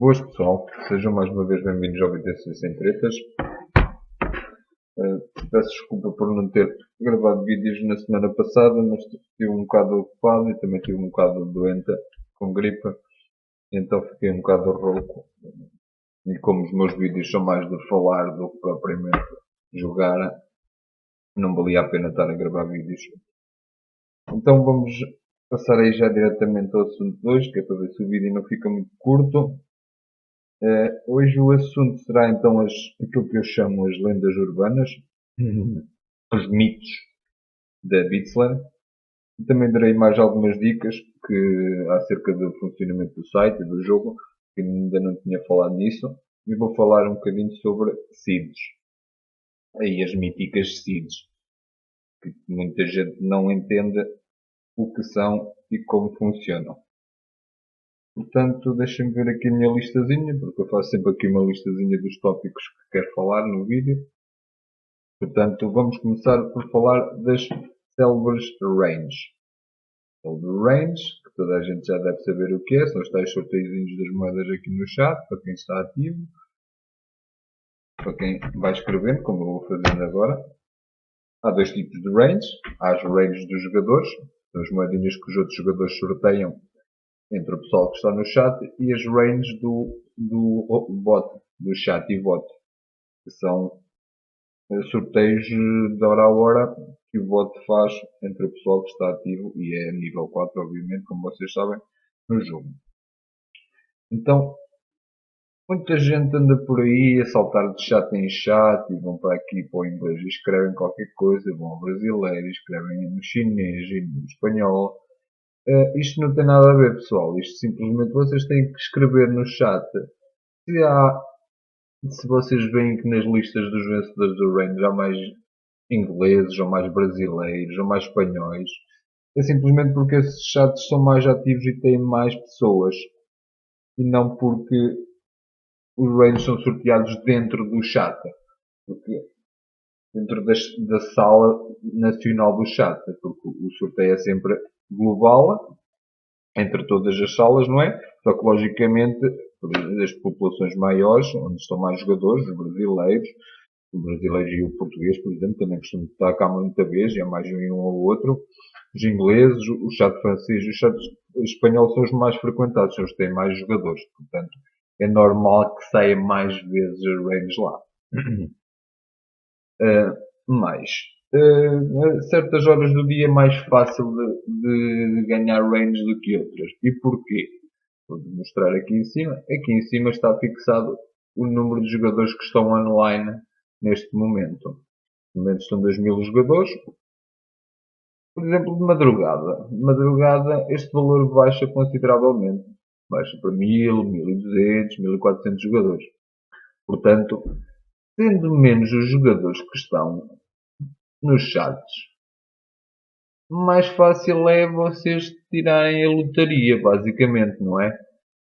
Boas pessoal, sejam mais uma vez bem-vindos ao BTC Sem Tretas. Peço desculpa por não ter gravado vídeos na semana passada, mas estive um bocado ocupado e também estive um bocado doente com gripe, então fiquei um bocado rouco. E como os meus vídeos são mais de falar do que propriamente jogar, não valia a pena estar a gravar vídeos. Então vamos passar aí já diretamente ao assunto 2, que é para ver se o vídeo não fica muito curto. Hoje o assunto será então aquilo que eu chamo as lendas urbanas, os mitos da Bitsler. E também darei mais algumas dicas acerca do funcionamento do site e do jogo, que ainda não tinha falado nisso. E vou falar um bocadinho sobre seeds. Aí as míticas seeds, que muita gente não entende o que são e como funcionam. Portanto, deixem-me ver aqui a minha listazinha, porque eu faço sempre aqui uma listazinha dos tópicos que quero falar no vídeo. Portanto, vamos começar por falar das célebres range. Celebre range, que toda a gente já deve saber o que é, são os tais sorteiozinhos das moedas aqui no chat, para quem está ativo. Para quem vai escrevendo, como eu vou fazendo agora. Há dois tipos de range. Há as ranges dos jogadores, são as moedinhas que os outros jogadores sorteiam entre o pessoal que está no chat, e as ranges do bot, do chat e bot, que são sorteios de hora a hora que o bot faz entre o pessoal que está ativo, e é nível 4, obviamente, como vocês sabem, no jogo. Então, muita gente anda por aí a saltar de chat em chat e vão para aqui para o inglês e escrevem qualquer coisa, vão ao brasileiro, escrevem no chinês e no espanhol. Isto não tem nada a ver, pessoal. Isto simplesmente vocês têm que escrever no chat. Se vocês veem que nas listas dos vencedores do range há mais ingleses, ou mais brasileiros, ou mais espanhóis, é simplesmente porque esses chats são mais ativos e têm mais pessoas. E não porque os ranges são sorteados dentro do chat. Porque dentro da sala nacional do chat. Porque o sorteio é sempre global, entre todas as salas, não é? Só que, logicamente, as populações maiores, onde estão mais jogadores, os brasileiros e o português, por exemplo, também costumam estar cá muita vez, e há mais um ou outro. Os ingleses, o chat francês e o chat espanhol são os mais frequentados, são os que têm mais jogadores. Portanto, é normal que saia mais vezes as ranges lá. Mais. Certas horas do dia é mais fácil de ganhar range do que outras. E porquê? Vou mostrar aqui em cima. Aqui em cima está fixado o número de jogadores que estão online neste momento. No momento estão 2000 jogadores. Por exemplo, de madrugada. De madrugada este valor baixa consideravelmente. Baixa para 1000, 1200, 1400 jogadores. Portanto, tendo menos os jogadores que estão nos chats, mais fácil é vocês tirarem a lotaria, basicamente, não é?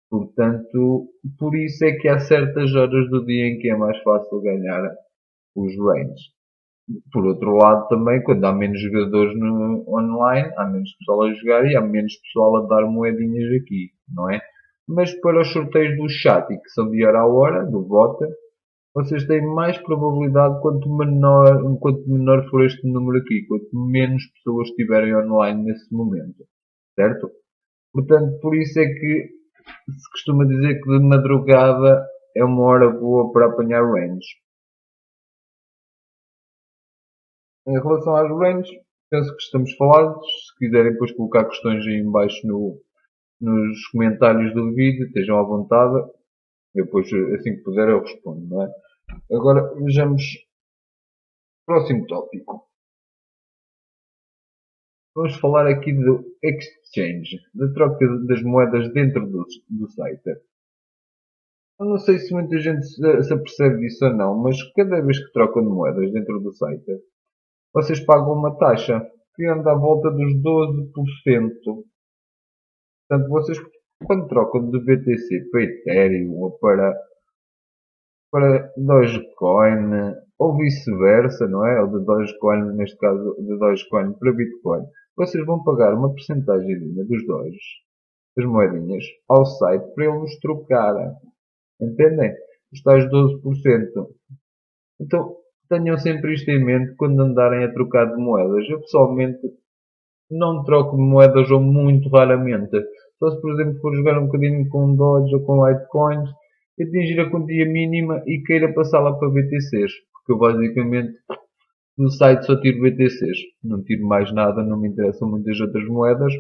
Portanto, por isso é que há certas horas do dia em que é mais fácil ganhar os ranges. Por outro lado, também, quando há menos jogadores no online, há menos pessoal a jogar e há menos pessoal a dar moedinhas aqui, não é? Mas para os sorteios do chat, e que são de hora a hora, do bot, vocês têm mais probabilidade quanto menor for este número aqui, quanto menos pessoas estiverem online nesse momento, certo? Portanto, por isso é que se costuma dizer que de madrugada é uma hora boa para apanhar range. Em relação às ranges, penso que estamos falados. Se quiserem depois colocar questões aí em baixo nos comentários do vídeo, estejam à vontade. Depois, assim que puder, eu respondo, não é? Agora, vejamos o próximo tópico. Vamos falar aqui do exchange, da troca das moedas dentro do site. Eu não sei se muita gente se apercebe disso ou não, mas cada vez que trocam de moedas dentro do site, vocês pagam uma taxa que anda à volta dos 12%. Portanto, vocês, quando trocam de BTC para Ethereum ou para Dogecoin, ou vice-versa, não é? Ou de Dogecoin, neste caso, de Dogecoin para Bitcoin, vocês vão pagar uma porcentagem dos Doges, das moedinhas, ao site para ele nos trocar. Entendem? Os tais 12%. Então, tenham sempre isto em mente quando andarem a trocar de moedas. Eu, pessoalmente, não troco de moedas ou muito raramente. Só se, por exemplo, for jogar um bocadinho com Doge ou com Litecoins, atingir a quantia mínima e queira passá-la para BTCs. Porque eu, basicamente, do site só tiro BTCs. Não tiro mais nada, não me interessam muitas outras moedas.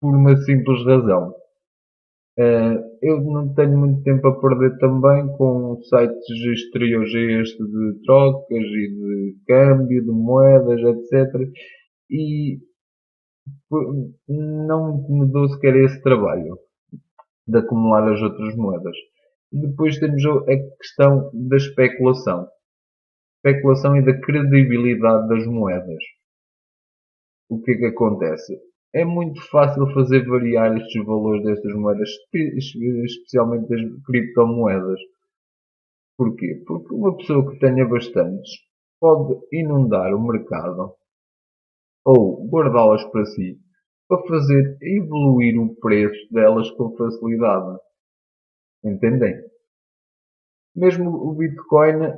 Por uma simples razão. Eu não tenho muito tempo a perder também com sites exteriores a este de trocas e de câmbio de moedas, etc. E não me dou sequer esse trabalho de acumular as outras moedas. E depois temos a questão da especulação. Especulação e da credibilidade das moedas. O que é que acontece? É muito fácil fazer variar estes valores destas moedas, especialmente das criptomoedas. Porquê? Porque uma pessoa que tenha bastantes pode inundar o mercado ou guardá-las para si para fazer evoluir o preço delas com facilidade. Entendem? Mesmo o Bitcoin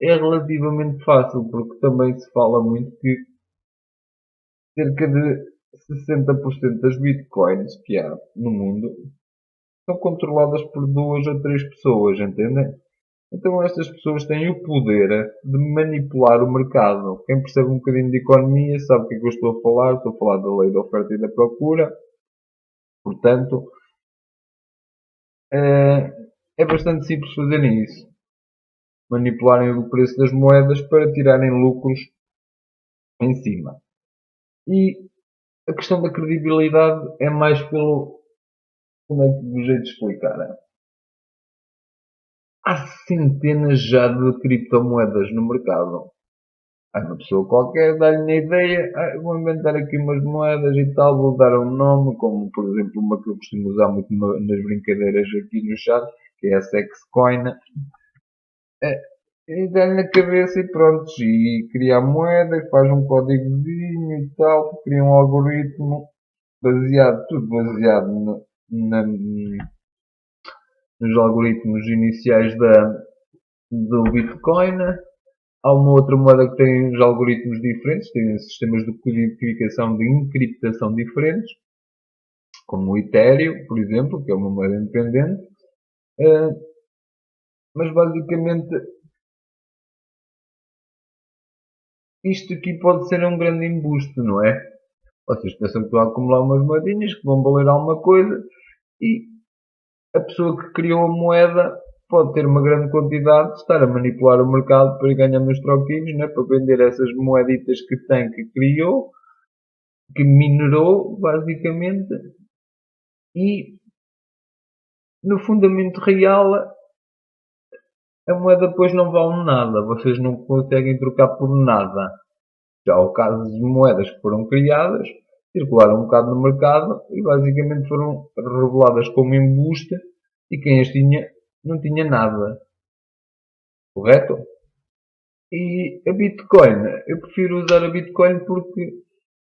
é relativamente fácil, porque também se fala muito que cerca de 60% das Bitcoins que há no mundo são controladas por 2 ou 3 pessoas, entendem? Então estas pessoas têm o poder de manipular o mercado. Quem percebe um bocadinho de economia sabe o que é que eu estou a falar. Estou a falar da lei da oferta e da procura. Portanto, é bastante simples fazerem isso. Manipularem o preço das moedas para tirarem lucros em cima. E a questão da credibilidade é mais pelo... Como é que vos hei de explicar? Há centenas já de criptomoedas no mercado. Há uma pessoa qualquer dá-lhe uma ideia, vou inventar aqui umas moedas e tal, vou dar um nome, como por exemplo uma que eu costumo usar muito nas brincadeiras aqui no chat, que é a Sexcoin. E dá-lhe na cabeça e pronto, e cria a moeda, faz um códigozinho e tal, cria um algoritmo tudo baseado nos algoritmos iniciais do Bitcoin. Há uma outra moeda que tem os algoritmos diferentes, tem sistemas de codificação de encriptação diferentes, como o Ethereum, por exemplo, que é uma moeda independente. Mas basicamente isto aqui pode ser um grande embuste, não é? Vocês pensam que estão a acumular umas moedinhas que vão valer alguma coisa e a pessoa que criou a moeda pode ter uma grande quantidade, estar a manipular o mercado para ir ganhar uns troquinhos, né? Para vender essas moeditas que tem, que criou, que minerou, basicamente. E no fundamento real, a moeda depois não vale nada. Vocês não conseguem trocar por nada. Já há o caso de moedas que foram criadas, circularam um bocado no mercado e basicamente foram reveladas como embuste e quem as tinha não tinha nada. Correto? E a Bitcoin, eu prefiro usar a Bitcoin porque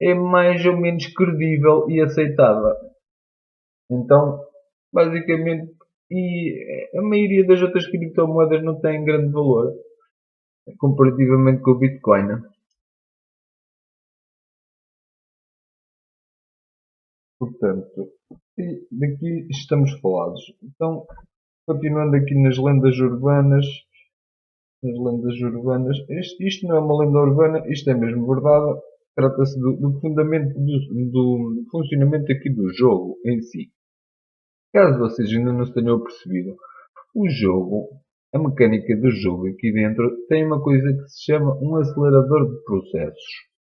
é mais ou menos credível e aceitável. Então, basicamente, e a maioria das outras criptomoedas não tem grande valor comparativamente com o Bitcoin. Portanto, daqui estamos falados. Então, continuando aqui nas lendas urbanas, isto não é uma lenda urbana, isto é mesmo verdade. Trata-se do fundamento do funcionamento aqui do jogo em si. Caso vocês ainda não se tenham percebido, o jogo, a mecânica do jogo aqui dentro tem uma coisa que se chama um acelerador de processos.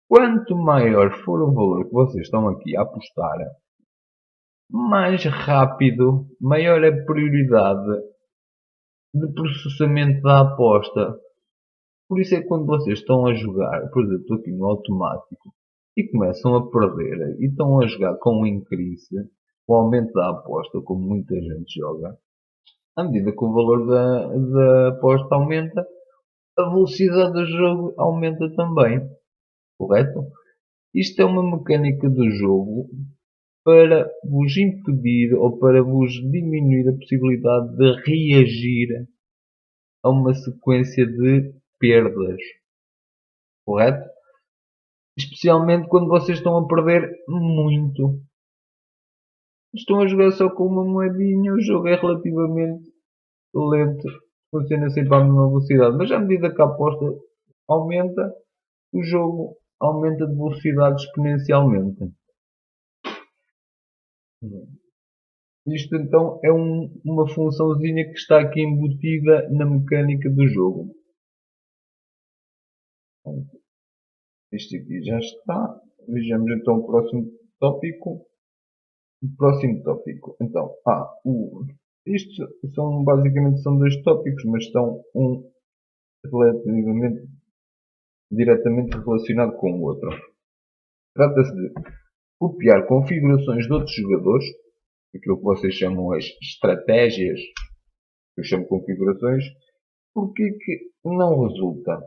Quanto maior for o valor que vocês estão aqui a apostar, mais rápido, maior é a prioridade de processamento da aposta. Por isso é que quando vocês estão a jogar, por exemplo, aqui no automático, e começam a perder, e estão a jogar com um increase, o aumento da aposta, como muita gente joga, à medida que o valor da aposta aumenta, a velocidade do jogo aumenta também. Correto? Isto é uma mecânica do jogo para vos impedir ou para vos diminuir a possibilidade de reagir a uma sequência de perdas, correto? Especialmente quando vocês estão a perder muito. Estão a jogar só com uma moedinha, o jogo é relativamente lento, funciona sempre à mesma velocidade, mas à medida que a aposta aumenta, o jogo aumenta de velocidade exponencialmente. Isto então é uma funçãozinha que está aqui embutida na mecânica do jogo. Isto aqui já está. Vejamos então o próximo tópico. Então, isto basicamente são dois tópicos, mas estão relativamente diretamente relacionado com o outro. Trata-se de copiar configurações de outros jogadores, aquilo que vocês chamam as estratégias, que eu chamo configurações. Porquê que não resulta?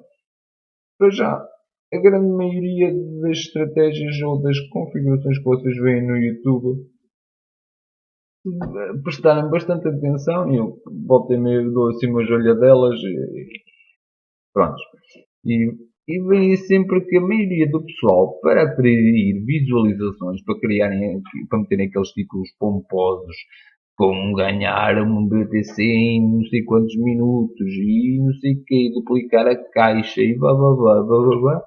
Para já, a grande maioria das estratégias ou das configurações que vocês veem no YouTube, se prestarem bastante atenção, e eu voltei meio dou assim uma olhadelas e pronto. E veem sempre que a maioria do pessoal, para atrair visualizações, para meterem aqueles títulos pomposos, como ganhar um BTC em não sei quantos minutos, e não sei o que, duplicar a caixa, e blá blá blá blá blá blá,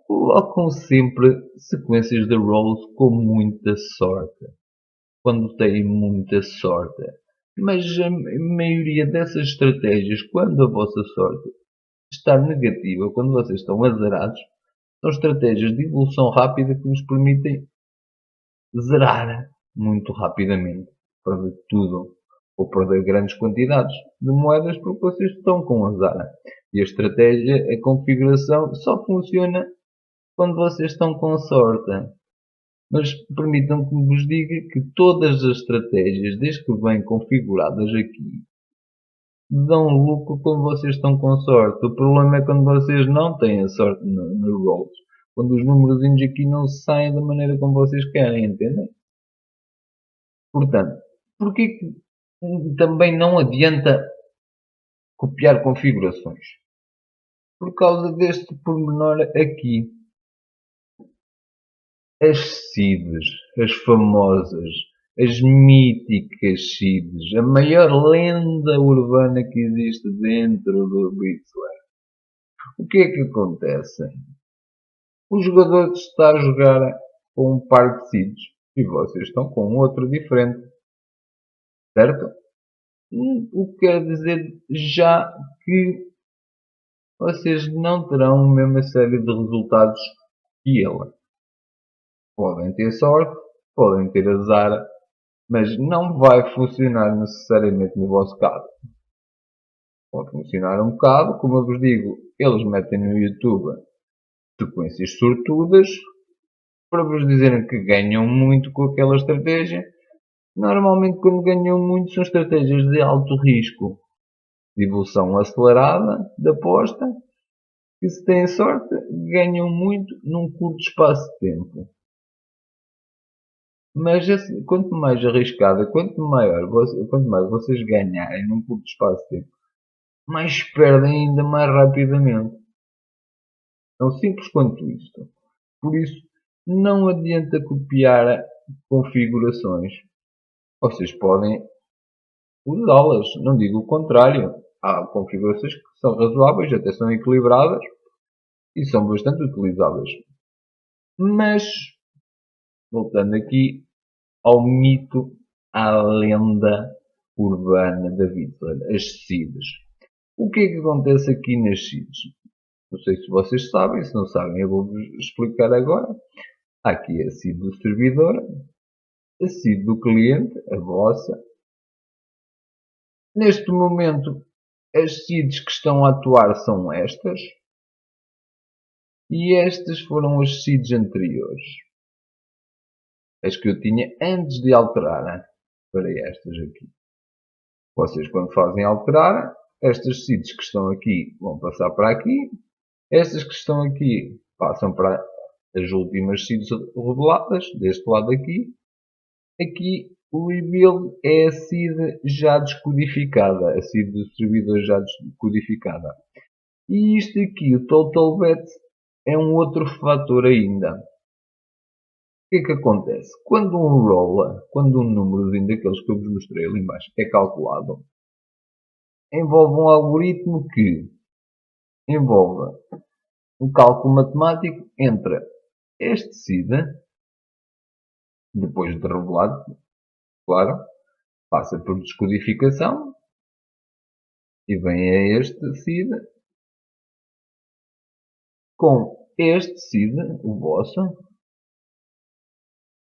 colocam sempre sequências de rolls com muita sorte. Quando têm muita sorte. Mas a maioria dessas estratégias, quando a vossa sorte está negativa, quando vocês estão azarados, são estratégias de evolução rápida que vos permitem zerar muito rapidamente. Perder tudo. Ou perder grandes quantidades de moedas porque vocês estão com azar. E a estratégia, a configuração, só funciona quando vocês estão com sorte. Mas permitam que vos diga que todas as estratégias, desde que vêm configuradas aqui, dão lucro quando vocês estão com sorte. O problema é quando vocês não têm a sorte nos rolls. Quando os númerozinhos aqui não saem da maneira como vocês querem, entendem? Portanto, porquê que também não adianta copiar configurações? Por causa deste pormenor aqui. As seeds, as famosas, as míticas seeds, a maior lenda urbana que existe dentro do Bitsware. O que é que acontece? O jogador está a jogar com um par de seeds e vocês estão com outro diferente. Certo? O que quer dizer já que vocês não terão a mesma série de resultados que ele. Podem ter sorte, podem ter azar, mas não vai funcionar necessariamente no vosso caso. Pode funcionar um bocado, como eu vos digo, eles metem no YouTube sequências sortudas para vos dizerem que ganham muito com aquela estratégia. Normalmente, quando ganham muito, são estratégias de alto risco, de evolução acelerada, de aposta, que se têm sorte, ganham muito num curto espaço de tempo. Mas quanto mais arriscada, quanto mais vocês ganharem num curto espaço de tempo, mais perdem ainda mais rapidamente. Tão simples quanto isto. Por isso, não adianta copiar configurações. Vocês podem usá-las, não digo o contrário. Há configurações que são razoáveis, até são equilibradas e são bastante utilizáveis. Mas, voltando aqui ao mito, à lenda urbana da Bitsware, as seeds. O que é que acontece aqui nas seeds? Não sei se vocês sabem, se não sabem eu vou-vos explicar agora. Há aqui a seed do servidor, a seed do cliente, a vossa. Neste momento, as seeds que estão a atuar são estas. E estas foram as seeds anteriores. As que eu tinha antes de alterar para estas aqui. Vocês quando fazem alterar, estas seeds que estão aqui vão passar para aqui. Estas que estão aqui passam para as últimas seeds reveladas, deste lado aqui. Aqui o rebuild é a seed já descodificada, a seed do servidor já descodificada. E isto aqui, o total bet, é um outro fator ainda. O que é que acontece? Quando um roll, quando um númerozinho daqueles que eu vos mostrei ali embaixo é calculado, envolve um algoritmo que envolve um cálculo matemático entre este seed, depois de revelado, claro, passa por descodificação e vem a este seed com este seed, o vosso,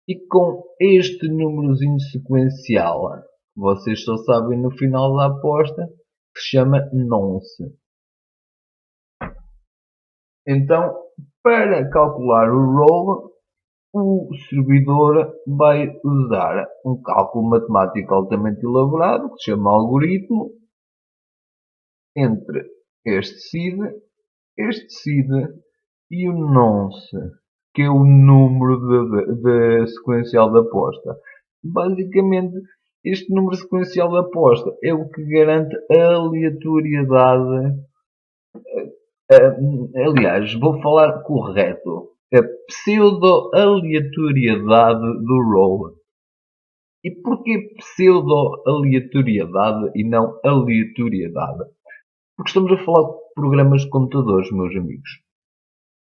e com este númerozinho sequencial, que vocês só sabem no final da aposta, que se chama nonce. Então, para calcular o roll, o servidor vai usar um cálculo matemático altamente elaborado, que se chama algoritmo, entre este seed e o nonce, que é o número de sequencial da aposta. Basicamente, este número sequencial da aposta é o que garante a aleatoriedade. Aliás, vou falar correto. A pseudo-aleatoriedade do roll. E porquê pseudo-aleatoriedade e não aleatoriedade? Porque estamos a falar de programas de computadores, meus amigos.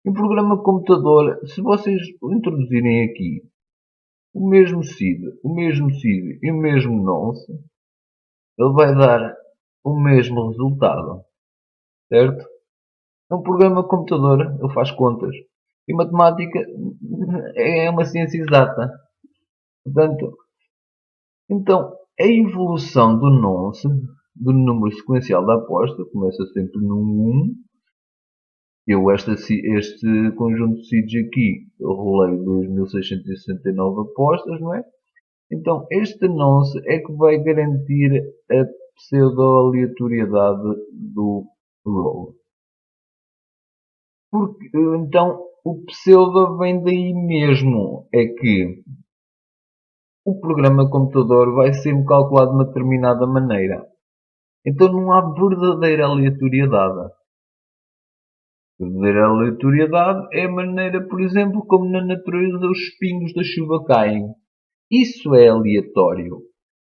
Em programa de computador, se vocês introduzirem aqui o mesmo seed e o mesmo nonce, ele vai dar o mesmo resultado. Certo? É um programa de computador, ele faz contas. E matemática é uma ciência exata. Portanto, então, a evolução do nonce, do número sequencial da aposta, começa sempre num 1. Este conjunto de seeds aqui, eu rolei 2.669 apostas, não é? Então, este nonce é que vai garantir a pseudo-aleatoriedade do roll. Porque, então, o pseudo vem daí mesmo. É que o programa de computador vai ser calculado de uma determinada maneira. Então não há verdadeira aleatoriedade. Verdadeira aleatoriedade é a maneira, por exemplo, como na natureza os espinhos da chuva caem. Isso é aleatório.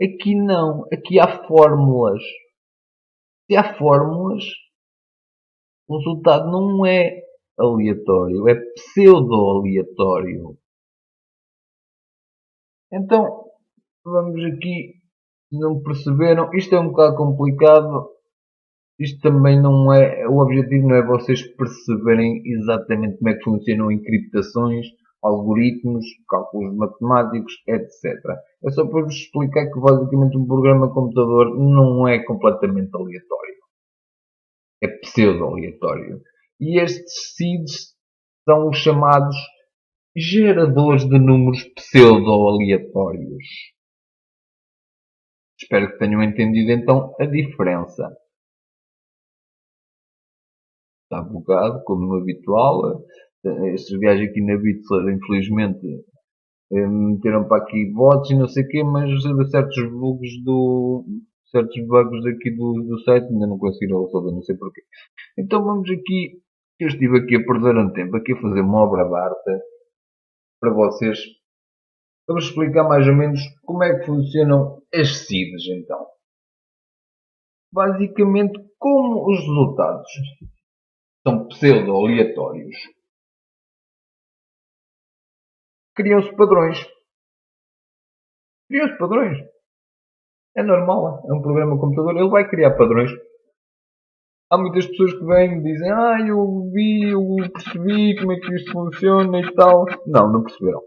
Aqui não. Aqui há fórmulas. Se há fórmulas, o resultado não é aleatório, é pseudo-aleatório. Então, vamos aqui, se não perceberam, isto é um bocado complicado. Isto também não é, o objetivo não é vocês perceberem exatamente como é que funcionam encriptações, algoritmos, cálculos matemáticos, etc. É só para vos explicar que basicamente um programa de computador não é completamente aleatório. É pseudo-aleatório. E estes seeds são os chamados geradores de números pseudo-aleatórios. Espero que tenham entendido então a diferença. Está bugado, como habitual. Estes gajos aqui na Bitsler, infelizmente, meteram para aqui bots e não sei o quê, mas certos bugs aqui do site ainda não conseguiram resolver, não sei porquê. Então vamos aqui, eu estive aqui a perder um tempo, aqui a fazer uma obra de arte para vocês. Vamos explicar mais ou menos como é que funcionam as seeds, então. Basicamente, como os resultados são pseudo-aleatórios, criam-se padrões. Criam-se padrões. É normal, é um programa de computador, ele vai criar padrões. Há muitas pessoas que vêm e dizem, eu vi, eu percebi como é que isto funciona e tal. Não, não perceberam.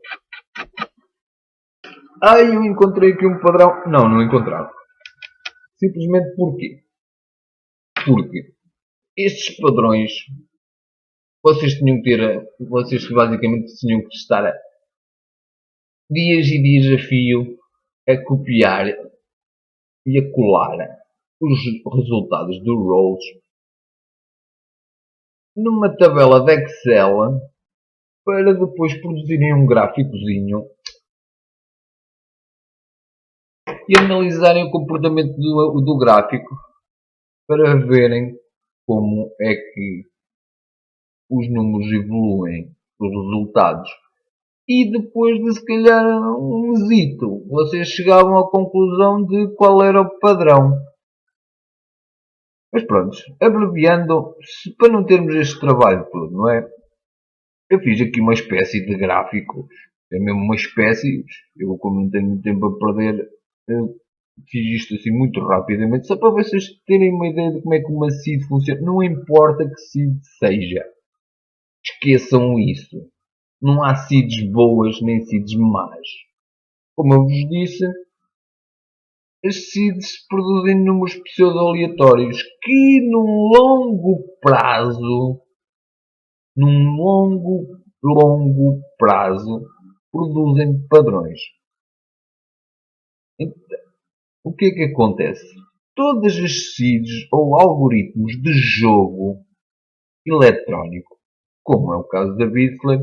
Eu encontrei aqui um padrão. Não, não encontraram. Simplesmente porquê? Porque estes padrões, vocês basicamente tinham que estar dias e dias a fio a copiar e a colar os resultados do rolls numa tabela de Excel para depois produzirem um gráficozinho e analisarem o comportamento do gráfico para verem como é que os números evoluem, os resultados. E depois de se calhar um mesito, vocês chegavam à conclusão de qual era o padrão. Mas pronto, abreviando, para não termos este trabalho todo, não é? Eu fiz aqui uma espécie de gráfico, é mesmo uma espécie, eu como não tenho tempo a perder, fiz isto assim muito rapidamente, só para vocês terem uma ideia de como é que uma seed funciona. Não importa que seed seja, esqueçam isso. Não há seeds boas nem seeds más. Como eu vos disse, as seeds produzem números pseudo-aleatórios que num longo prazo, produzem padrões. Então, o que é que acontece? Todas as seeds ou algoritmos de jogo eletrónico, como é o caso da Bitler,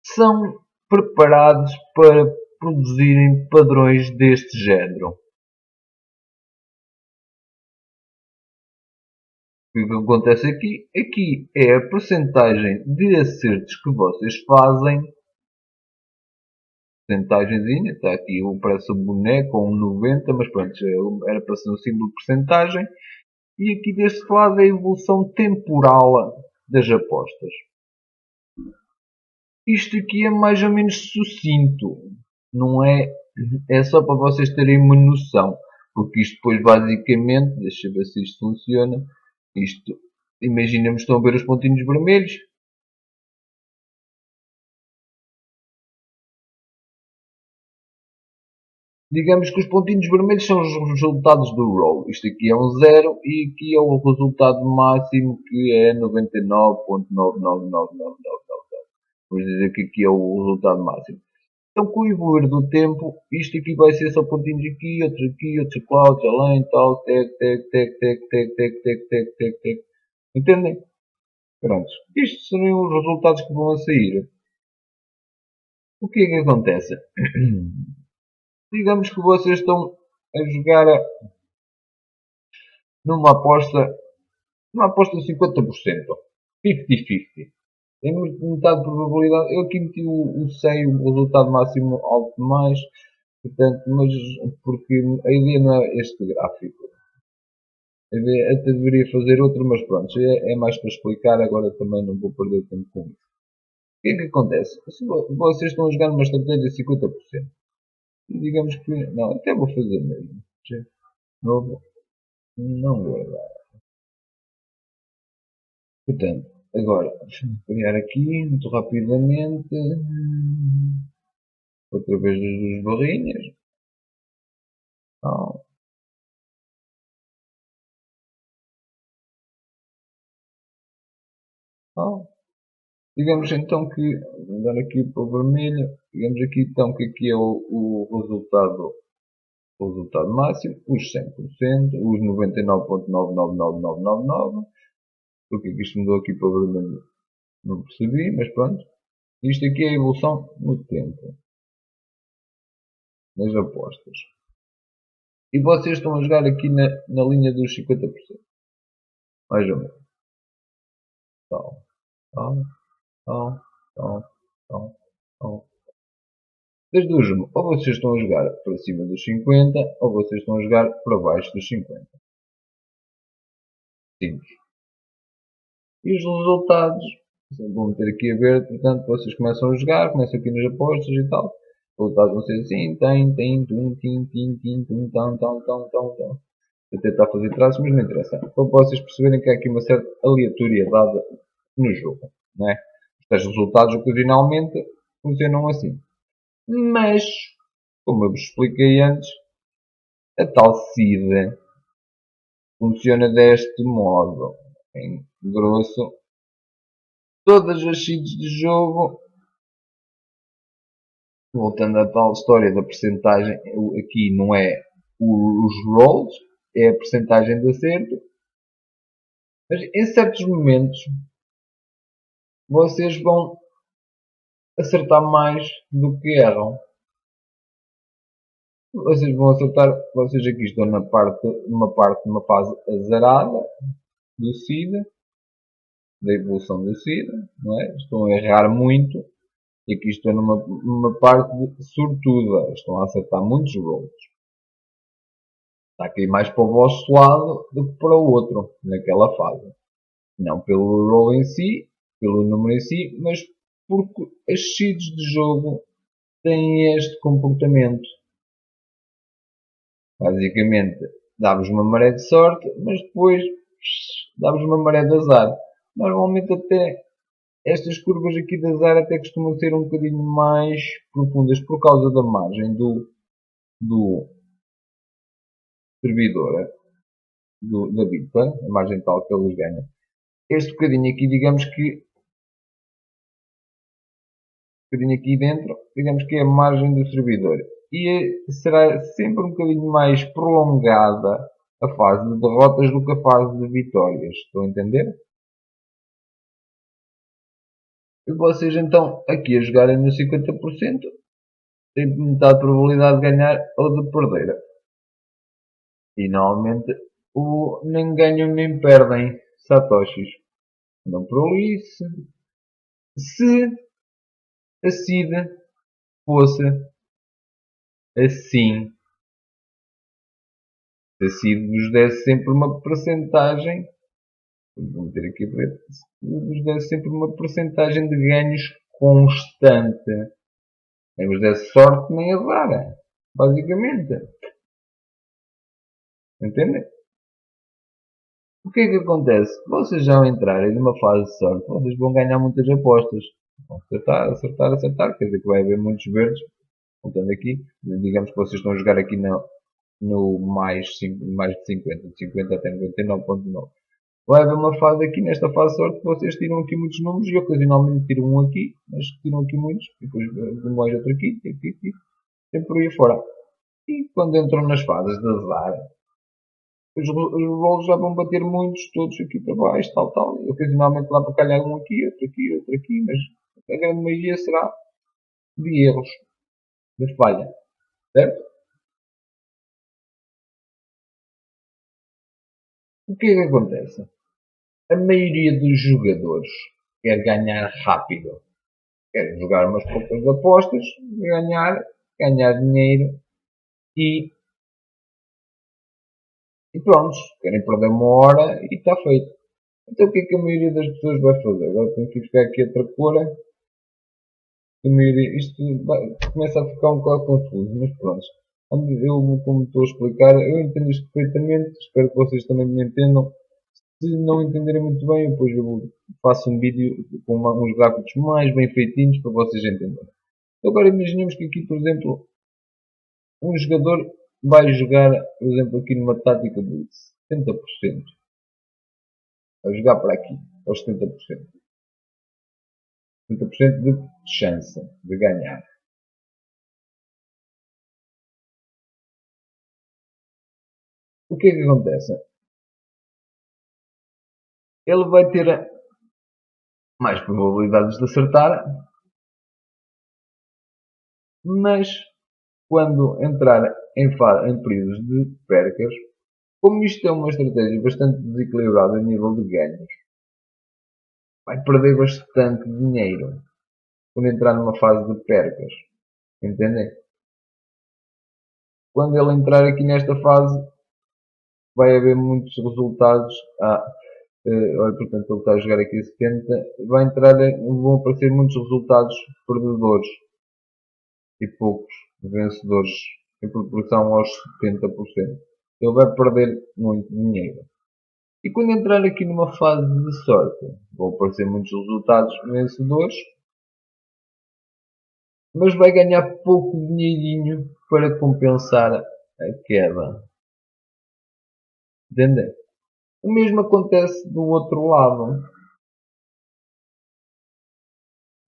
são preparados para produzirem padrões deste género. O que acontece aqui? Aqui é a percentagem de acertos que vocês fazem. Percentagenzinha, está aqui, parece um boneco ou um 90, mas pronto, era para ser um símbolo de percentagem. E aqui deste lado é a evolução temporal das apostas. Isto aqui é mais ou menos sucinto, não é? É só para vocês terem uma noção, porque isto depois basicamente, deixa eu ver se isto funciona, isto, imaginemos que estão a ver os pontinhos vermelhos, digamos que os pontinhos vermelhos são os resultados do roll. Isto aqui é um 0 e aqui é o resultado máximo que é 99.99999. Vamos dizer que aqui é o resultado máximo. Então, com o evoluir do tempo, isto aqui vai ser só pontinhos aqui, outros lá, outros além, tal, tec. Entendem? Pronto. Isto seriam os resultados que vão a sair. O que é que acontece? Digamos que vocês estão a jogar numa aposta de 50%. 50-50. Tem metade de probabilidade. Eu aqui meti o 100, o resultado máximo alto demais. Portanto, mas porque a ideia não é este gráfico. A ideia até deveria fazer outro, mas pronto, é mais para explicar. Agora também não vou perder tempo com isso. O que é que acontece? Se vocês estão a jogar numa estratégia de 50%, e digamos que. Não, até vou fazer mesmo. Novo. Não guardar. Portanto, agora, deixa-me criar aqui muito rapidamente. Outra vez as duas barrinhas. Não. Não. Digamos então que, vou dar aqui para o vermelho, digamos aqui então que aqui é o resultado máximo, os 100%, os 99.999999, porque é que isto mudou aqui para o vermelho? Não percebi, mas pronto. Isto aqui é a evolução no tempo, nas apostas. E vocês estão a jogar aqui na linha dos 50%. Mais ou menos. Tal, tal, tal, tal, tal, tal. Das duas, ou vocês estão a jogar para cima dos 50, ou vocês estão a jogar para baixo dos 50. Simples. E os resultados, vão meter aqui a ver, portanto, vocês começam a jogar, começam aqui nas apostas e tal. Os resultados vão ser assim, tão. Vou tentar fazer traços, mas não interessa. Para vocês perceberem que há aqui uma certa aleatoriedade no jogo, não é? Os resultados ocasionalmente funcionam assim. Mas, como eu vos expliquei antes, a tal seed funciona deste modo. Em grosso, todas as seeds de jogo, voltando à tal história da percentagem, aqui não é os rolls, é a percentagem de acerto, mas em certos momentos vocês vão acertar mais do que erram. Vocês vão acertar, vocês aqui estão numa fase azarada do SIDA, da evolução do SIDA, não é? Estão a errar muito, e aqui estão numa parte sortuda, estão a acertar muitos gols. Está aqui mais para o vosso lado do que para o outro, naquela fase. Não pelo rol em si, pelo número em si, mas porque as seeds de jogo têm este comportamento. Basicamente, dá-vos uma maré de sorte, mas depois dá-vos uma maré de azar. Normalmente até estas curvas aqui de azar até costumam ser um bocadinho mais profundas por causa da margem do servidor, da Bitcoin, a margem tal que eles ganham. Este bocadinho aqui, digamos que bocadinho aqui dentro, digamos que é a margem do servidor. E será sempre um bocadinho mais prolongada a fase de derrotas do que a fase de vitórias. Estão a entender? E vocês então, aqui a jogarem no 50%, têm metade de probabilidade de ganhar ou de perder. E normalmente nem ganham nem perdem satoshis. Não por isso. Se a SID fosse assim, se a SID vos desse sempre uma percentagem, vou meter aqui para ver, se vos desse sempre uma percentagem de ganhos constante, nem vos desse sorte nem azar, basicamente. Entendem? O que é que acontece? Vocês já ao entrarem numa fase de sorte, vocês vão ganhar muitas apostas. Vão acertar, acertar, acertar. Quer dizer que vai haver muitos verdes. Contando aqui, digamos que vocês estão a jogar aqui no mais de 50, de 50 até 99.9. Vai haver uma fase aqui, nesta fase de sorte, que vocês tiram aqui muitos números e ocasionalmente tiram um aqui, mas tiram aqui muitos, e depois mais outro aqui, e por aí fora. E quando entram nas fases de azar, os rolos já vão bater muitos, todos aqui para baixo, tal, e ocasionalmente lá para calhar um aqui, outro aqui, mas a grande maioria será de erros, de falha, certo? O que é que acontece? A maioria dos jogadores quer ganhar rápido, quer jogar umas poucas de apostas, ganhar dinheiro e, e pronto, querem perder uma hora e está feito. Então o que é que a maioria das pessoas vai fazer? Agora tenho que buscar aqui outra cor. Isto começa a ficar um bocado confuso, mas pronto. Eu, como estou a explicar, eu entendo isto perfeitamente, espero que vocês também me entendam. Se não entenderem muito bem, depois eu faço um vídeo com uns gráficos mais bem feitinhos para vocês entenderem. Agora imaginemos que aqui, por exemplo, um jogador vai jogar, por exemplo, aqui numa tática de 70%. Vai jogar para aqui, aos 70%. 70% de chance de ganhar. O que é que acontece? Ele vai ter mais probabilidades de acertar, mas quando entrar em períodos de percas, como isto é uma estratégia bastante desequilibrada a nível de ganhos, vai perder bastante dinheiro quando entrar numa fase de percas. Entendem? Quando ele entrar aqui nesta fase, vai haver muitos resultados. Olha, portanto, ele está a jogar aqui a 70. Vão aparecer muitos resultados perdedores e poucos vencedores em proporção aos 70%. Ele vai perder muito dinheiro. E quando entrar aqui numa fase de sorte, vão aparecer muitos resultados vencedores, mas vai ganhar pouco dinheirinho para compensar a queda. Entendem? O mesmo acontece do outro lado.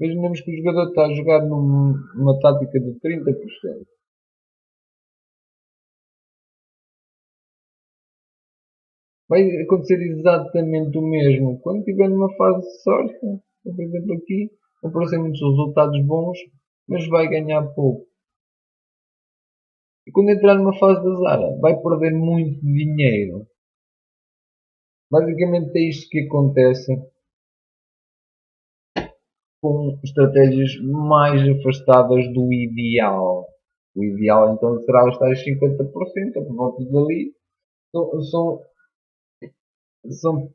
Imaginemos que o jogador está a jogar numa tática de 30%. Vai acontecer exatamente o mesmo. Quando estiver numa fase de sorte, por exemplo aqui, vão aparecer muitos resultados bons, mas vai ganhar pouco. E quando entrar numa fase da Zara, vai perder muito dinheiro. Basicamente é isto que acontece com estratégias mais afastadas do ideal. O ideal então será os tais 50%, por volta dali. São, são, são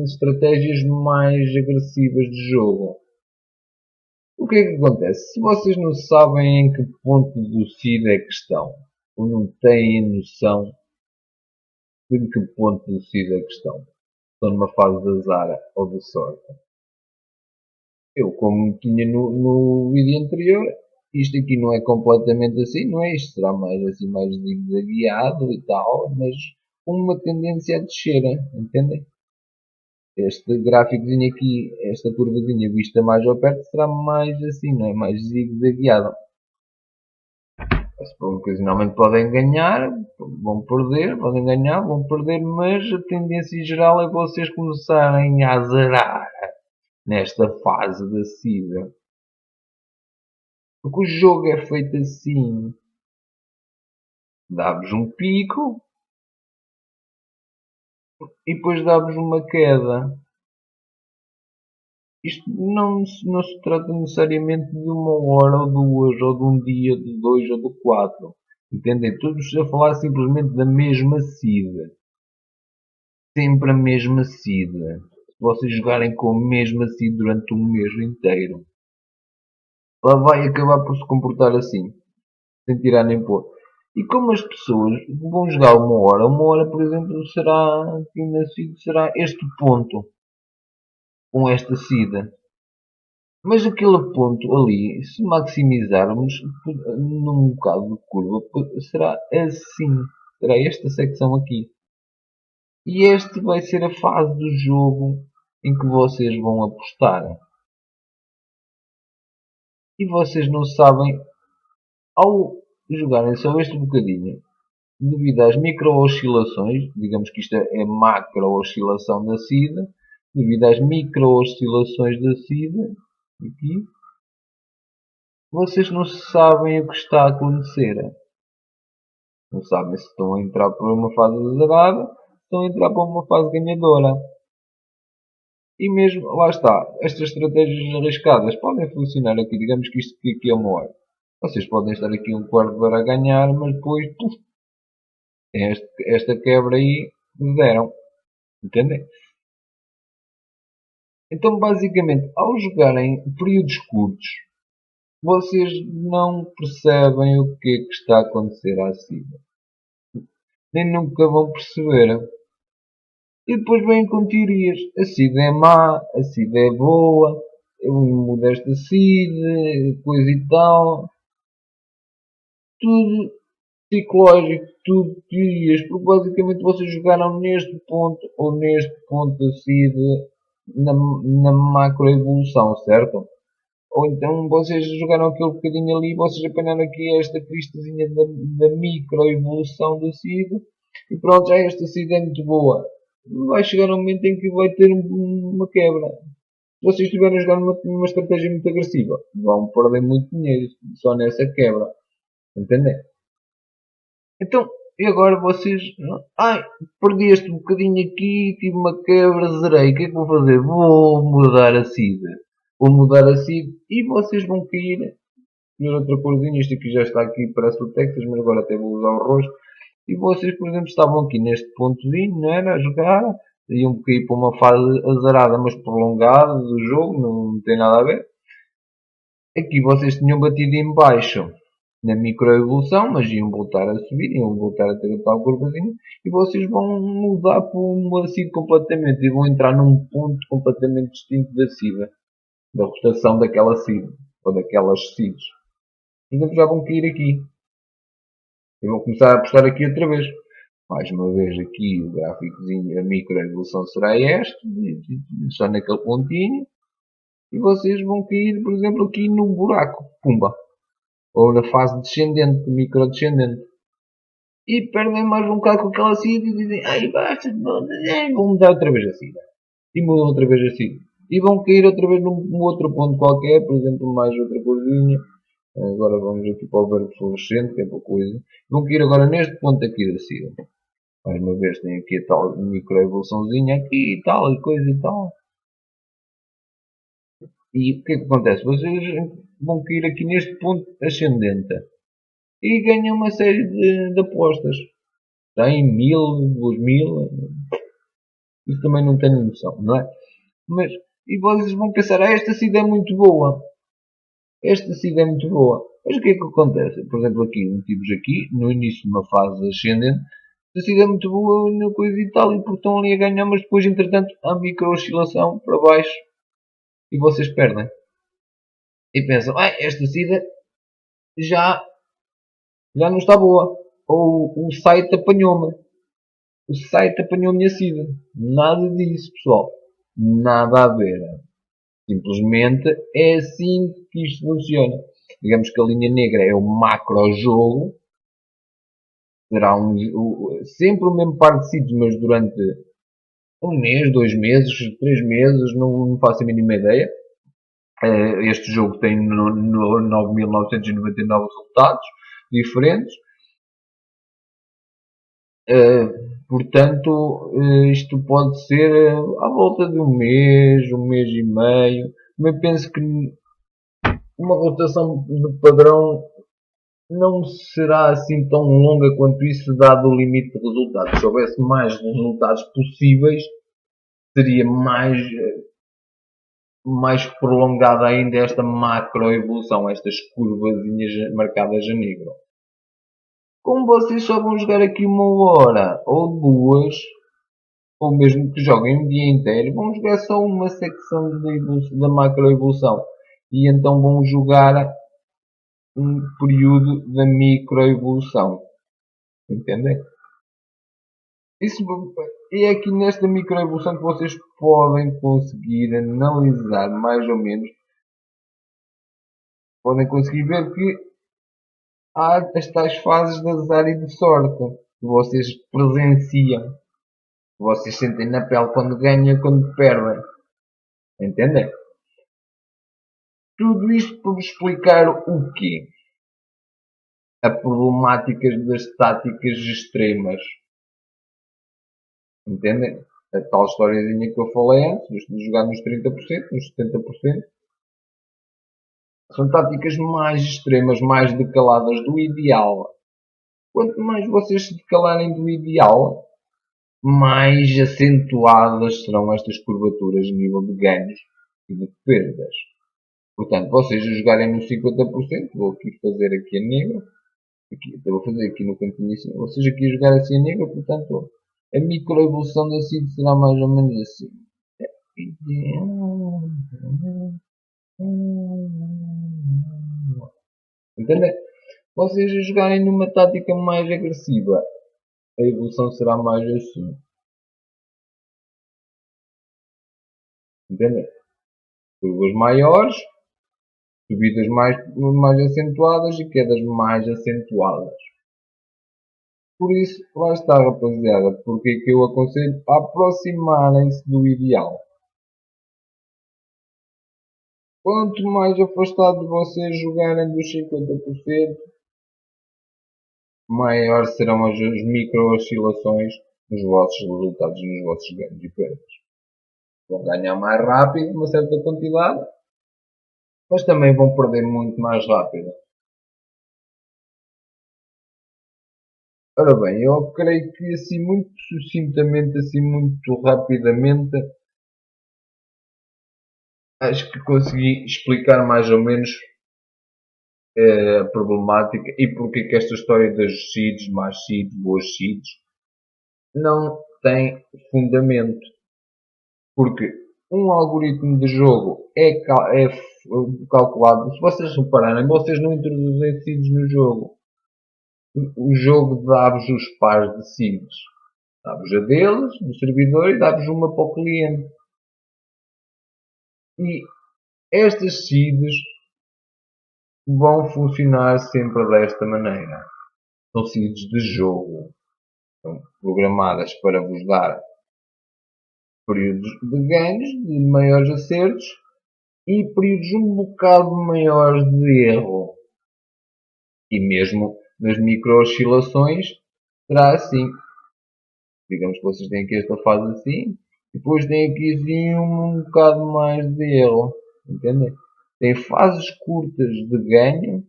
estratégias mais agressivas de jogo. O que é que acontece? Se vocês não sabem em que ponto do CID é que estão, ou não têm noção de em que ponto do CID é que estão numa fase de azar ou de sorte. Eu, como tinha no vídeo anterior, isto aqui não é completamente assim, não é? Isto será mais assim, mais guiado e tal, mas com uma tendência a descer, entendem? Este gráficozinho aqui, esta curvazinha vista mais ao perto, será mais assim, não é? Mais zigue-zagueada. Ocasionalmente podem ganhar, vão perder, podem ganhar, vão perder, mas a tendência geral é vocês começarem a azarar nesta fase da SIDA. Porque o jogo é feito assim. Dá-vos um pico e depois dá-vos uma queda. Isto não se trata necessariamente de uma hora ou duas, ou de um dia, de dois ou de quatro. Entendem? Todos a falar simplesmente da mesma SIDA. Sempre a mesma SIDA. Se vocês jogarem com a mesma SIDA durante um mês inteiro, ela vai acabar por se comportar assim. Sem tirar nem pôr. E como as pessoas vão jogar uma hora, por exemplo, será será este ponto com esta SIDA. Mas aquele ponto ali, se maximizarmos num bocado de curva, será assim. Será esta secção aqui. E este vai ser a fase do jogo em que vocês vão apostar. E vocês não sabem, ao jogarem só este bocadinho, devido às micro-oscilações, digamos que isto é macro-oscilação da SIDA, devido às micro-oscilações da SIDA, aqui, vocês não sabem o que está a acontecer. Não sabem se estão a entrar por uma fase azarada, se estão a entrar por uma fase ganhadora. E mesmo, lá está, estas estratégias arriscadas podem funcionar aqui, digamos que isto aqui é uma hora. Vocês podem estar aqui um quarto de hora a ganhar, mas depois, puf, esta quebra aí, deram. Entendem? Então, basicamente, ao jogarem períodos curtos, vocês não percebem o que é que está a acontecer à SIDA. Nem nunca vão perceber. E depois vêm com teorias. A SIDA é má, a SIDA é boa, eu mudo esta SIDA, coisa e tal. Tudo psicológico, tudo teorias, porque basicamente vocês jogaram neste ponto ou neste ponto da SIDA na macroevolução, certo? Ou então vocês jogaram aquele bocadinho ali e vocês apanharam aqui esta cristazinha da microevolução da SIDA e pronto, já esta SIDA é muito boa. Vai chegar um momento em que vai ter uma quebra. Se vocês estiverem a jogar numa estratégia muito agressiva, vão perder muito dinheiro só nessa quebra. Entendem? Então, e agora vocês. Ai, perdi este bocadinho aqui, tive uma quebra, zerei. O que é que vou fazer? Vou mudar a SIDA. Vou mudar a SIDA e vocês vão cair. Escolher outra corzinha. Isto aqui já está aqui, parece o Texas, mas agora até vou usar o roxo. E vocês, por exemplo, estavam aqui neste pontozinho, não era? A jogar. Iam cair para uma fase azarada, mas prolongada do jogo, não tem nada a ver. Aqui vocês tinham batido em baixo na microevolução, mas iam voltar a subir, iam voltar a ter a tal curvazinha, e vocês vão mudar para uma SID completamente, e vão entrar num ponto completamente distinto da SID, da rotação daquela SID, ou daquelas SIDs. Então já vão cair aqui. E vão começar a apostar aqui outra vez. Mais uma vez aqui o gráficozinho, a microevolução será este, só naquele pontinho, e vocês vão cair, por exemplo, aqui no buraco. Pumba! Ou na fase descendente, microdescendente. E perdem mais um bocado com aquela SIDA e dizem, ai basta, vão mudar outra vez a SIDA. E mudam outra vez a SIDA. E vão cair outra vez num outro ponto qualquer, por exemplo, mais outra corzinha. Agora vamos aqui para o verbo fluorescente, que é para coisa. Vão ir agora neste ponto aqui da sigla. Mais uma vez tem aqui a tal microevoluçãozinha aqui e tal, e coisa e tal. E o que é que acontece? Vocês vão cair aqui neste ponto ascendente e ganham uma série de apostas. Tem 1000, 2000, isso também não tenho noção, não é? Mas, e vocês vão pensar, esta SIDA é muito boa. Esta SIDA é muito boa. Mas o que é que acontece? Por exemplo, aqui, metimos aqui, no início de uma fase ascendente, a SIDA é muito boa na coisa e tal, e porque estão ali a ganhar, mas depois, entretanto, há micro-oscilação para baixo e vocês perdem. E pensam, esta SIDA já, já não está boa. Ou o site apanhou-me. O site apanhou-me a SIDA. Nada disso, pessoal. Nada a ver. Simplesmente é assim que isto funciona. Digamos que a linha negra é o macro-jogo. Será sempre o mesmo par de sítios, mas durante um mês, 2 meses, 3 meses, não faço a mínima ideia. Este jogo tem 9.999 resultados diferentes. Portanto, isto pode ser à volta de um mês e meio. Mas penso que uma rotação de padrão não será assim tão longa quanto isso, dado o limite de resultados. Se houvesse mais resultados possíveis, seria mais prolongada ainda esta macroevolução, estas curvazinhas marcadas a negro. Como vocês só vão jogar aqui 1 hora ou 2, ou mesmo que joguem um dia inteiro, vão jogar só uma secção da macroevolução. E então vão jogar um período da microevolução. Entendem? E é aqui nesta microevolução que vocês podem conseguir analisar mais ou menos. Podem conseguir ver que há as tais fases de azar e de sorte que vocês presenciam. Vocês sentem na pele quando ganham e quando perdem. Entendem? Tudo isto para vos explicar o quê? A problemática das táticas extremas. Entendem? A tal historiazinha que eu falei antes, de jogar nos 30%, nos 70%. São táticas mais extremas, mais decaladas do ideal. Quanto mais vocês se decalarem do ideal, mais acentuadas serão estas curvaturas a nível de ganhos e de perdas. Portanto, vocês a jogarem no 50%, vou aqui fazer aqui a negra, vou fazer aqui no cantinho assim, vocês aqui a jogar assim a negra, portanto, a microevolução da SID será mais ou menos assim. Entendem? Vocês a jogarem numa tática mais agressiva, a evolução será mais assim. Entendem? Curvas maiores, subidas mais acentuadas e quedas mais acentuadas. Por isso, lá está, rapaziada, porque é que eu aconselho a aproximarem-se do ideal. Quanto mais afastado vocês jogarem dos 50%, maior serão as micro-oscilações nos vossos resultados e nos vossos ganhos e perdas. Vão ganhar mais rápido uma certa quantidade, mas também vão perder muito mais rápido. Ora bem, eu creio que assim muito sucintamente, assim muito rapidamente, acho que consegui explicar mais ou menos a problemática e porque que esta história das seeds, más seeds, boas seeds, não tem fundamento. Porque um algoritmo de jogo é calculado, se vocês repararem, vocês não introduzem seeds no jogo. O jogo dá-vos os pares de seeds. Dá-vos a deles, do servidor, e dá-vos uma para o cliente. E estas seeds vão funcionar sempre desta maneira. São seeds de jogo. São programadas para vos dar períodos de ganhos, de maiores acertos, e períodos um bocado maiores de erro. E mesmo nas micro-oscilações será assim. Digamos que vocês têm aqui esta fase assim, e depois tem aqui assim um bocado mais de erro. Entendem? Tem fases curtas de ganho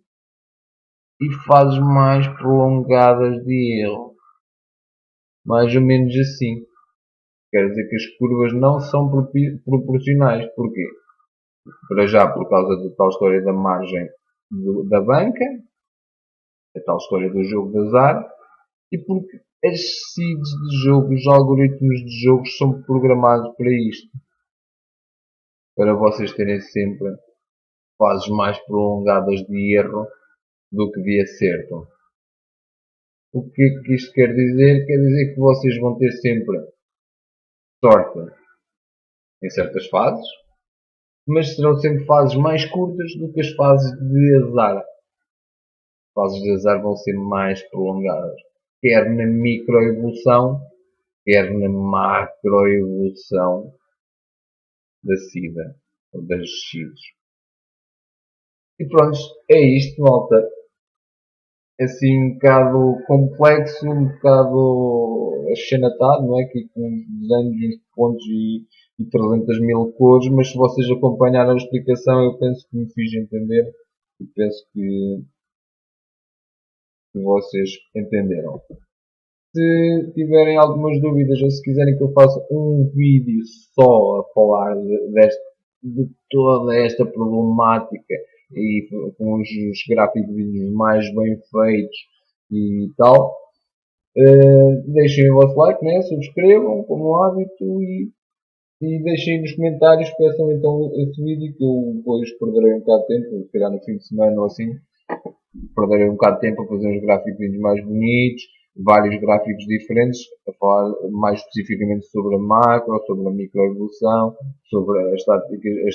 e fases mais prolongadas de erro. Mais ou menos assim. Quer dizer que as curvas não são proporcionais. Porquê? Para já por causa da tal história da margem da banca, a tal história do jogo de azar, e porque as seeds de jogo, os algoritmos de jogo são programados para isto. Para vocês terem sempre fases mais prolongadas de erro do que de acerto. O que é que isto quer dizer? Quer dizer que vocês vão ter sempre sorte em certas fases, mas serão sempre fases mais curtas do que as fases de azar. As fases de azar vão ser mais prolongadas, quer na microevolução, quer na macroevolução da SIDA, ou das SIDs. E pronto, é isto, malta. Assim um bocado complexo, um bocado achanatado, não é? Aqui com uns desenhos, uns pontos e 300 mil cores, mas se vocês acompanharam a explicação, eu penso que me fiz entender e penso que vocês entenderam. Se tiverem algumas dúvidas ou se quiserem que eu faça um vídeo só a falar de toda esta problemática e com os gráficos mais bem feitos e tal, deixem o vosso like, né? Subscrevam como hábito e deixem nos comentários, peçam então esse vídeo que eu depois perderei um bocado de tempo, se calhar no fim de semana ou assim, perderei um bocado de tempo a fazer uns gráficos mais bonitos, vários gráficos diferentes, a falar mais especificamente sobre a macro, sobre a microevolução, sobre as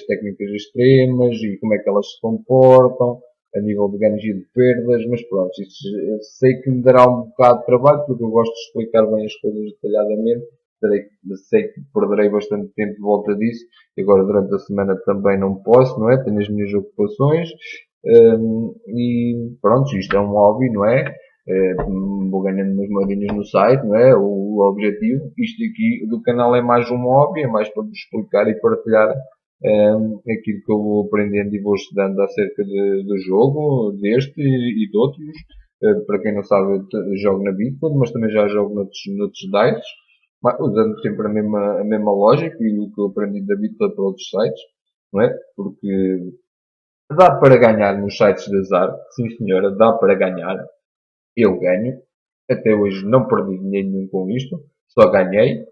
técnicas extremas e como é que elas se comportam, a nível de ganhos e de perdas, mas pronto, isso sei que me dará um bocado de trabalho, porque eu gosto de explicar bem as coisas detalhadamente, sei que perderei bastante tempo de volta disso, e agora durante a semana também não posso, não é? Tenho as minhas ocupações, e pronto, isto é um hobby, não é? Vou ganhando umas moedinhas no site, não é? O objetivo, isto aqui do canal é mais um hobby, é mais para vos explicar e partilhar aquilo que eu vou aprendendo e vou estudando acerca do jogo, deste e de outros. Para quem não sabe, eu jogo na Bitcoin, mas também já jogo noutros sites, usando sempre a mesma lógica e o que eu aprendi da Bitcoin para outros sites, não é? Porque dá para ganhar nos sites de azar, sim senhora, dá para ganhar. Eu ganho. Até hoje não perdi dinheiro nenhum com isto, só ganhei.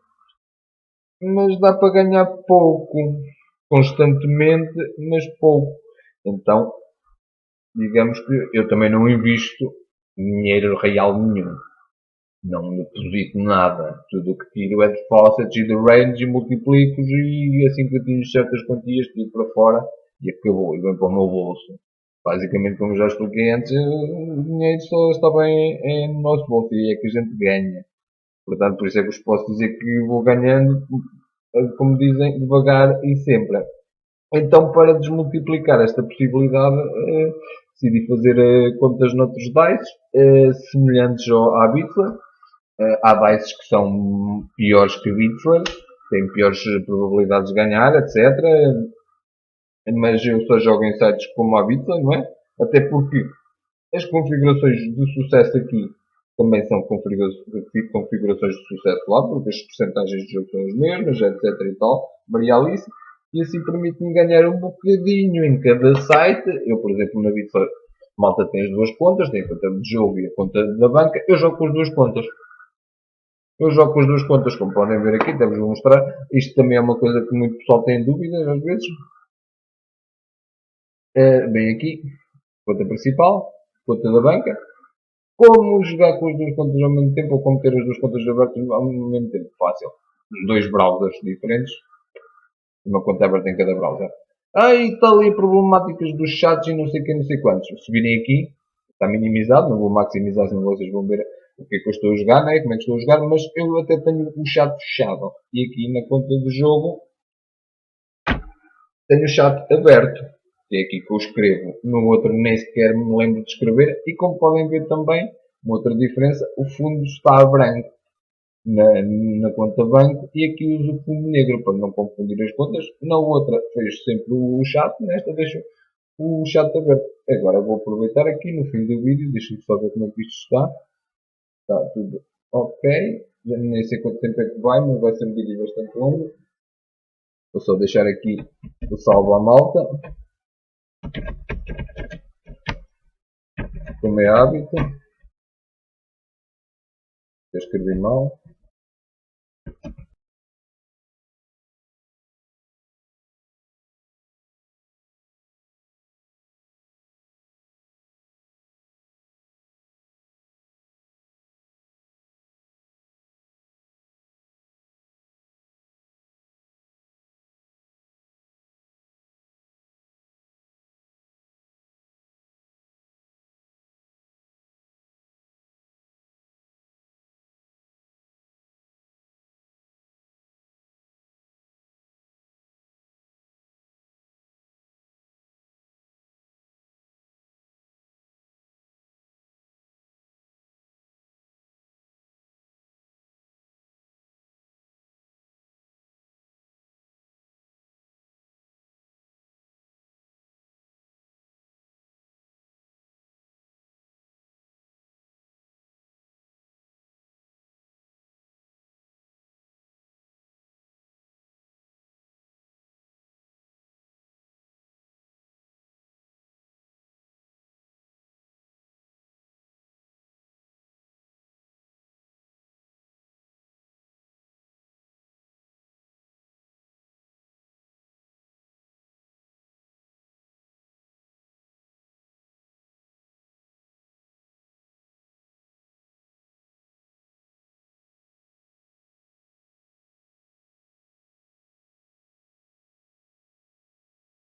Mas dá para ganhar pouco, constantemente, mas pouco. Então, digamos que eu também não invisto dinheiro real nenhum. Não deposito nada. Tudo o que tiro é de faucets e de range e multiplico e assim que atingo certas quantias tiro para fora e acabou. E vem para o meu bolso. Basicamente, como já expliquei antes, o dinheiro só está bem no nosso bolso e é que a gente ganha. Portanto, por isso é que vos posso dizer que vou ganhando, como dizem, devagar e sempre. Então, para desmultiplicar esta possibilidade, decidi fazer contas noutros dice, semelhantes à Bitcoin. Há dices que são piores que Bitcoin, têm piores probabilidades de ganhar, etc. Mas eu só jogo em sites como a Bitcoin, não é? Até porque as configurações de sucesso aqui também são configurações de sucesso lá, porque as percentagens de jogo são as mesmas, etc. e tal, varialíssimo. E assim permite-me ganhar um bocadinho em cada site. Eu, por exemplo, na Bitcoin, malta tem as duas contas, tem a conta de jogo e a conta da banca. Eu jogo com as duas contas. Eu jogo com as duas contas, como podem ver aqui, até vos vou mostrar. Isto também é uma coisa que muito pessoal tem dúvidas às vezes. Bem aqui, conta principal, conta da banca. Como jogar com as duas contas ao mesmo tempo ou como ter as duas contas abertas ao mesmo tempo? Fácil. Dois browsers diferentes. Uma conta aberta em cada browser. E está ali problemáticas dos chats e não sei quem, não sei quantos. Se virem aqui, está minimizado. Não vou maximizar, senão vocês vão ver o que é que eu estou a jogar, né? Como é que estou a jogar. Mas eu até tenho o chat fechado. E aqui na conta do jogo tenho o chat aberto. é aqui que eu escrevo. No outro nem sequer me lembro de escrever. E como podem ver também, uma outra diferença, o fundo está branco na conta banco e aqui uso o fundo negro para não confundir as contas. Na outra fecho sempre o chat, nesta deixo o chat aberto. Agora vou aproveitar aqui no fim do vídeo, deixa-me só ver como é que isto está. Está tudo ok. Já nem sei quanto tempo é que vai, mas vai ser um vídeo bastante longo. Vou só deixar aqui o salve à malta, como é hábito. Eu escrevi mal.